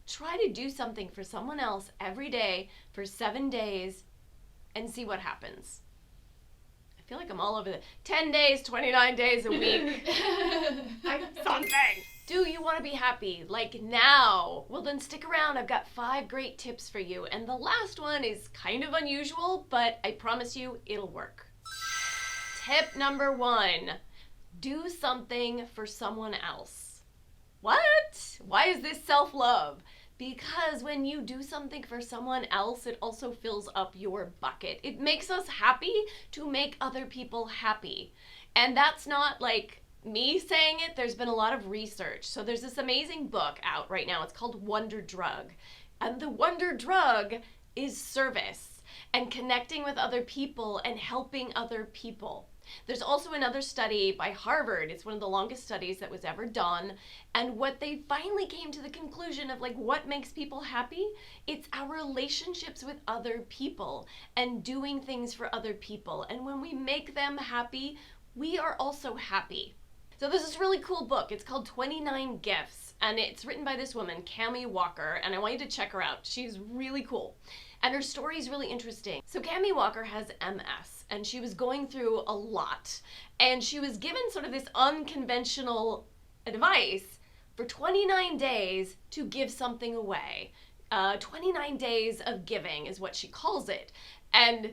Try to do something for someone else every day for 7 days and see what happens. I feel like I'm all over the 10 days, 29 days a week. Something. Do you want to be happy? Like now? Well, then stick around. I've got 5 great tips for you. And the last one is kind of unusual, but I promise you it'll work. Tip number 1, do something for someone else. What? Why is this self-love? Because when you do something for someone else, it also fills up your bucket. It makes us happy to make other people happy. And that's not like me saying it. There's been a lot of research. So there's this amazing book out right now. It's called Wonder Drug. And the wonder drug is service and connecting with other people and helping other people. There's also another study by Harvard. It's one of the longest studies that was ever done. And what they finally came to the conclusion of like what makes people happy, it's our relationships with other people and doing things for other people. And when we make them happy, we are also happy. So there's this really cool book. It's called 29 Gifts. And it's written by this woman, Cami Walker. And I want you to check her out. She's really cool. And her story is really interesting. So Cami Walker has MS, and she was going through a lot. And she was given sort of this unconventional advice for 29 days to give something away. 29 days of giving is what she calls it. And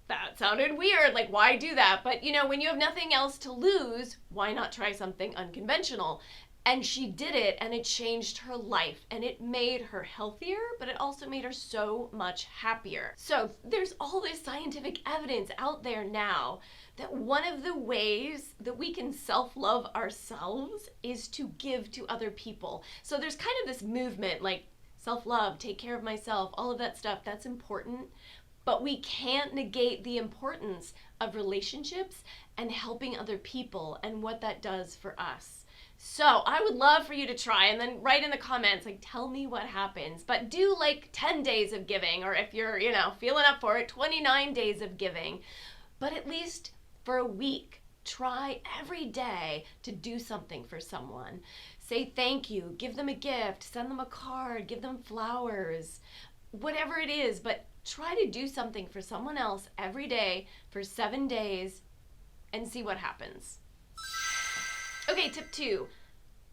that sounded weird, like why do that? But you know, when you have nothing else to lose, why not try something unconventional? And she did it, and it changed her life, and it made her healthier, but it also made her so much happier. So there's all this scientific evidence out there now that one of the ways that we can self-love ourselves is to give to other people. So there's kind of this movement like self-love, take care of myself, all of that stuff, that's important. But we can't negate the importance of relationships and helping other people and what that does for us. So I would love for you to try and then write in the comments, like tell me what happens. But do like 10 days of giving, or if you're, feeling up for it, 29 days of giving. But at least for a week, try every day to do something for someone. Say thank you, give them a gift, send them a card, give them flowers, whatever it is, but try to do something for someone else every day for 7 days and see what happens. Okay, tip 2,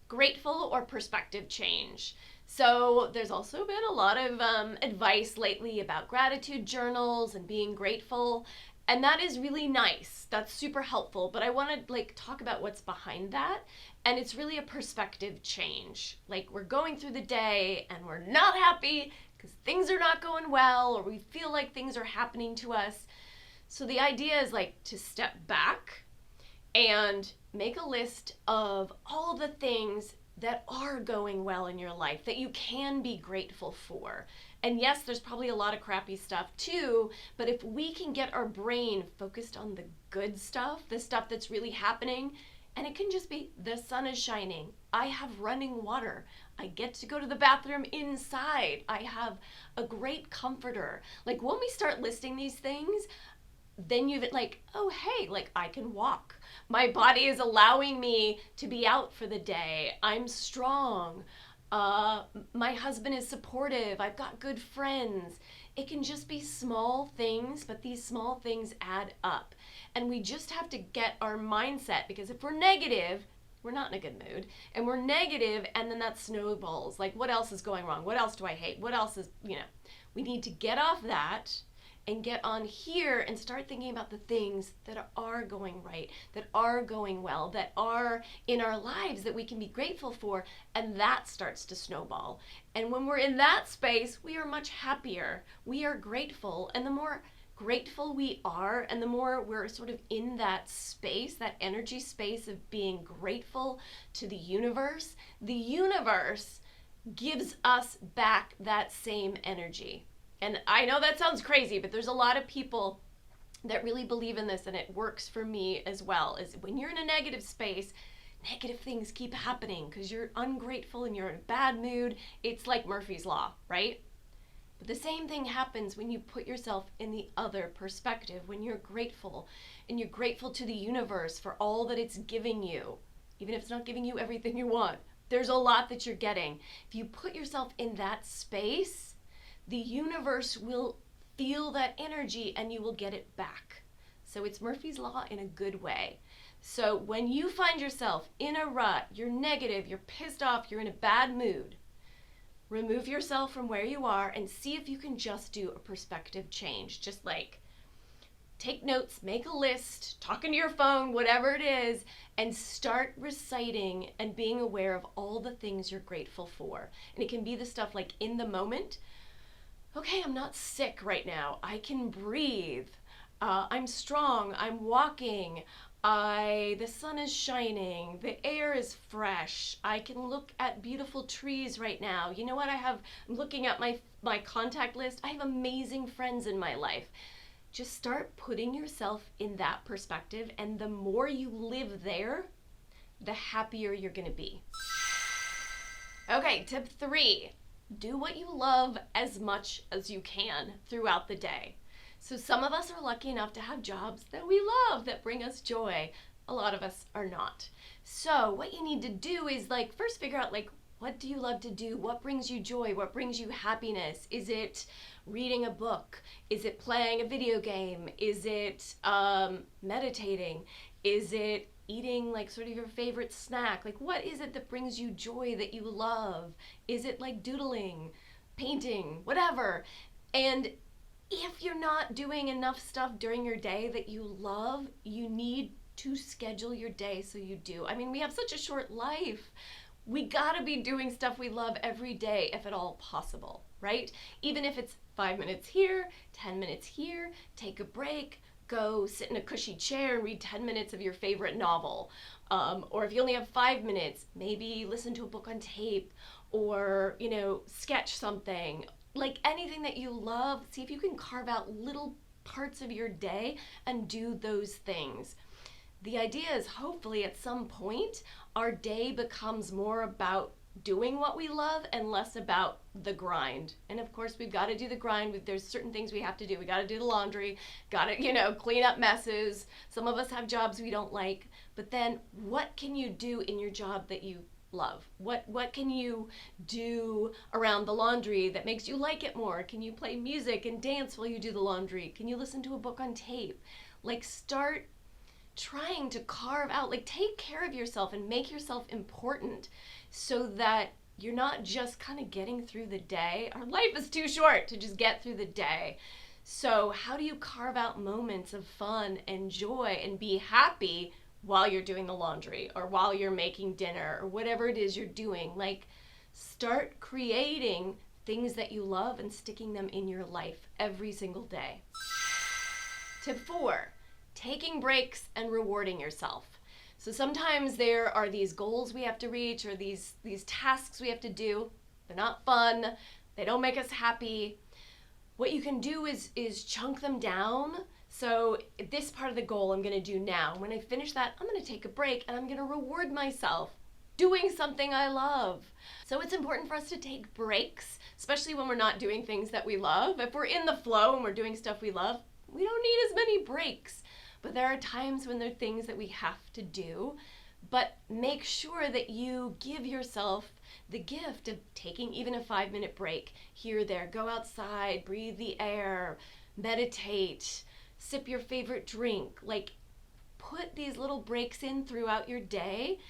grateful or perspective change. So there's also been a lot of advice lately about gratitude journals and being grateful, and that is really nice. That's super helpful, but I want to talk about what's behind that, and it's really a perspective change. Like we're going through the day and we're not happy because things are not going well, or we feel like things are happening to us. So the idea is to step back and make a list of all the things that are going well in your life that you can be grateful for. And yes, there's probably a lot of crappy stuff too, but if we can get our brain focused on the good stuff, the stuff that's really happening, and it can just be the sun is shining, I have running water, I get to go to the bathroom inside, I have a great comforter. When we start listing these things, then you've oh hey, I can walk. My body is allowing me to be out for the day. I'm strong. My husband is supportive. I've got good friends. It can just be small things, but these small things add up. And we just have to get our mindset, because if we're negative, we're not in a good mood. And we're negative, and then that snowballs. What else is going wrong? What else do I hate? What else is, we need to get off that and get on here and start thinking about the things that are going right, that are going well, that are in our lives that we can be grateful for, and that starts to snowball. And when we're in that space, we are much happier. We are grateful, and the more grateful we are, and the more we're sort of in that space, that energy space of being grateful to the universe gives us back that same energy. And I know that sounds crazy, but there's a lot of people that really believe in this, and it works for me as well, is when you're in a negative space, negative things keep happening because you're ungrateful and you're in a bad mood. It's like Murphy's Law, right? But the same thing happens when you put yourself in the other perspective, when you're grateful, and you're grateful to the universe for all that it's giving you, even if it's not giving you everything you want, There's a lot that you're getting. If you put yourself in that space, the universe will feel that energy and you will get it back. So it's Murphy's Law in a good way. So when you find yourself in a rut, you're negative, you're pissed off, you're in a bad mood, remove yourself from where you are and see if you can just do a perspective change. Just like take notes, make a list, talk into your phone, whatever it is, and start reciting and being aware of all the things you're grateful for. And it can be the stuff like in the moment. Okay, I'm not sick right now. I can breathe. I'm strong. I'm walking. The sun is shining. The air is fresh. I can look at beautiful trees right now. You know what? I'm looking at my contact list. I have amazing friends in my life. Just start putting yourself in that perspective, and the more you live there, the happier you're going to be. Okay, tip 3. Do what you love as much as you can throughout the day. So some of us are lucky enough to have jobs that we love, that bring us joy. A lot of us are not. So what you need to do is first figure out what do you love to do? What brings you joy? What brings you happiness? Is it reading a book? Is it playing a video game? Is it meditating? Is it eating sort of your favorite snack? What is it that brings you joy that you love? Is it doodling, painting, whatever? And if you're not doing enough stuff during your day that you love, you need to schedule your day so you do. I mean, we have such a short life. We gotta be doing stuff we love every day if at all possible, right? Even if it's 5 minutes here, 10 minutes here, take a break, go sit in a cushy chair and read 10 minutes of your favorite novel. Or if you only have 5 minutes, maybe listen to a book on tape or, sketch something. Anything that you love, see if you can carve out little parts of your day and do those things. The idea is hopefully at some point our day becomes more about doing what we love and less about the grind. And of course we've got to do the grind. There's certain things we have to do. We got to do the laundry, got to, clean up messes. Some of us have jobs we don't like, but then what can you do in your job that you love? What can you do around the laundry that makes you like it more? Can you play music and dance while you do the laundry? Can you listen to a book on tape? Start trying to carve out, take care of yourself and make yourself important so that you're not just kind of getting through the day. Our life is too short to just get through the day. So how do you carve out moments of fun and joy and be happy while you're doing the laundry or while you're making dinner or whatever it is you're doing? Start creating things that you love and sticking them in your life every single day. Tip 4, taking breaks and rewarding yourself. So sometimes there are these goals we have to reach or these tasks we have to do. They're not fun. They don't make us happy. What you can do is chunk them down. So this part of the goal I'm going to do now. When I finish that, I'm going to take a break and I'm going to reward myself doing something I love. So it's important for us to take breaks, especially when we're not doing things that we love. If we're in the flow and we're doing stuff we love, we don't need as many breaks. But there are times when there are things that we have to do. But make sure that you give yourself the gift of taking even a 5-minute break here or there. Go outside, breathe the air, meditate, sip your favorite drink. Put these little breaks in throughout your day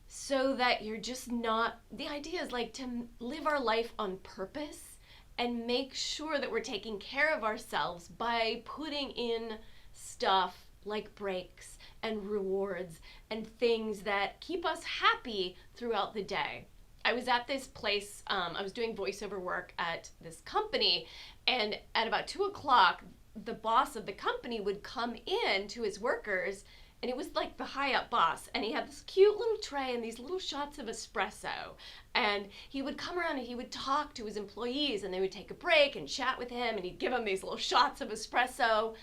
so that you're just not, the idea is to live our life on purpose and make sure that we're taking care of ourselves by putting in stuff like breaks and rewards and things that keep us happy throughout the day. I was at this place, I was doing voiceover work at this company, and at about 2 o'clock, the boss of the company would come in to his workers, and it was the high up boss, and he had this cute little tray and these little shots of espresso, and he would come around and he would talk to his employees, and they would take a break and chat with him, and he'd give them these little shots of espresso.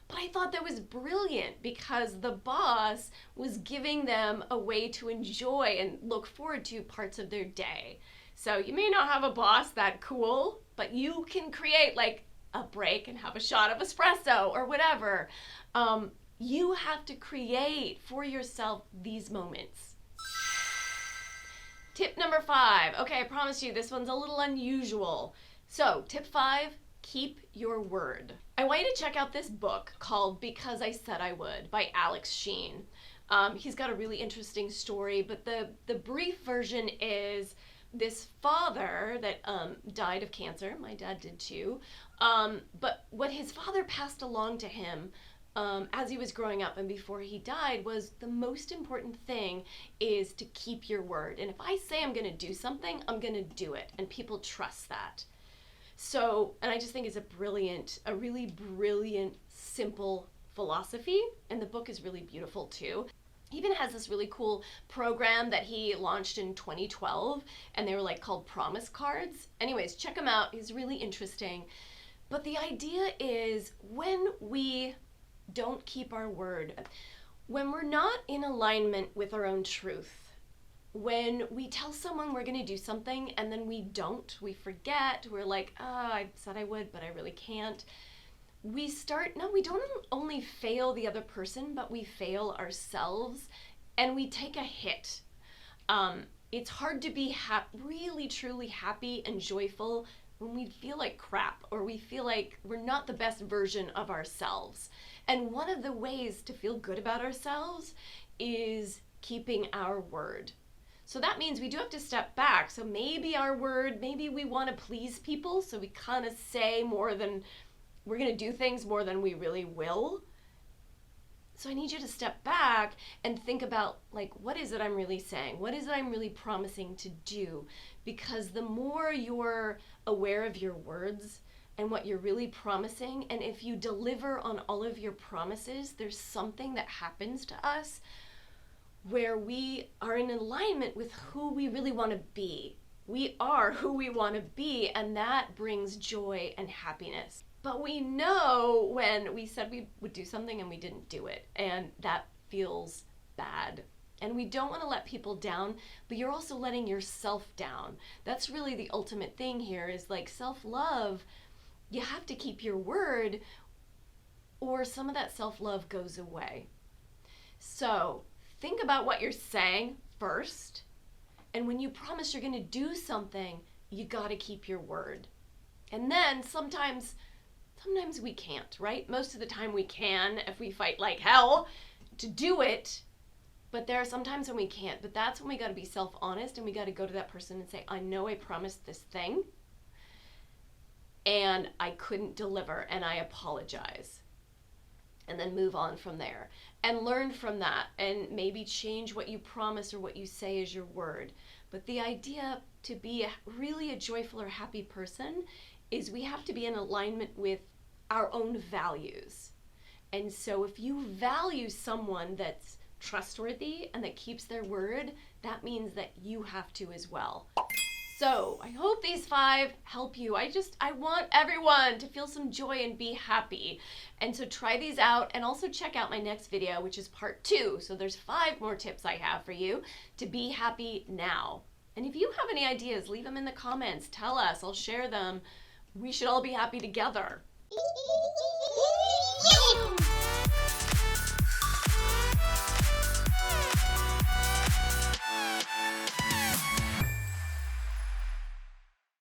But I thought that was brilliant because the boss was giving them a way to enjoy and look forward to parts of their day. So you may not have a boss that cool, but you can create a break and have a shot of espresso or whatever. You have to create for yourself these moments. Tip number 5. Okay, I promise you this one's a little unusual. So, tip 5, keep your word. I want you to check out this book called Because I Said I Would by Alex Sheen. He's got a really interesting story, but the brief version is this father that died of cancer. My dad did too. But what his father passed along to him as he was growing up and before he died was the most important thing is to keep your word. And if I say I'm going to do something, I'm going to do it. And people trust that. So, and I just think it's a really brilliant, simple philosophy. And the book is really beautiful too. He even has this really cool program that he launched in 2012, and they were like called promise cards. Anyways, check them out. He's really interesting. But the idea is when we don't keep our word, when we're not in alignment with our own truth, when we tell someone we're going to do something and then we don't, we forget, we're like, I said I would, but I really can't. We don't only fail the other person, but we fail ourselves and we take a hit. It's hard to be really, truly happy and joyful when we feel like crap or we feel like we're not the best version of ourselves. And one of the ways to feel good about ourselves is keeping our word. So that means we do have to step back. So maybe we want to please people, so we kind of say more than we're going to do things more than we really will. So I need you to step back and think about, like, what is it I'm really saying? What is it I'm really promising to do? Because the more you're aware of your words and what you're really promising, and if you deliver on all of your promises, there's something that happens to us where we are in alignment with who we really want to be. We are who we want to be, and that brings joy and happiness. But we know when we said we would do something and we didn't do it, and that feels bad. And we don't want to let people down, but you're also letting yourself down. That's really the ultimate thing here is like self-love. You have to keep your word or some of that self-love goes away. So think about what you're saying first. And when you promise you're going to do something, you got to keep your word. And then sometimes we can't, right? Most of the time we can if we fight like hell to do it. But there are some times when we can't. But that's when we got to be self-honest and we got to go to that person and say, I know I promised this thing and I couldn't deliver and I apologize. And then move on from there and learn from that and maybe change what you promise or what you say is your word. But the idea to be really a joyful or happy person is we have to be in alignment with our own values. And so if you value someone that's trustworthy and that keeps their word, that means that you have to as well. So I hope these 5 help you. I want everyone to feel some joy and be happy. And so try these out and also check out my next video, which is part 2. So there's 5 more tips I have for you to be happy now. And if you have any ideas, leave them in the comments. Tell us, I'll share them. We should all be happy together.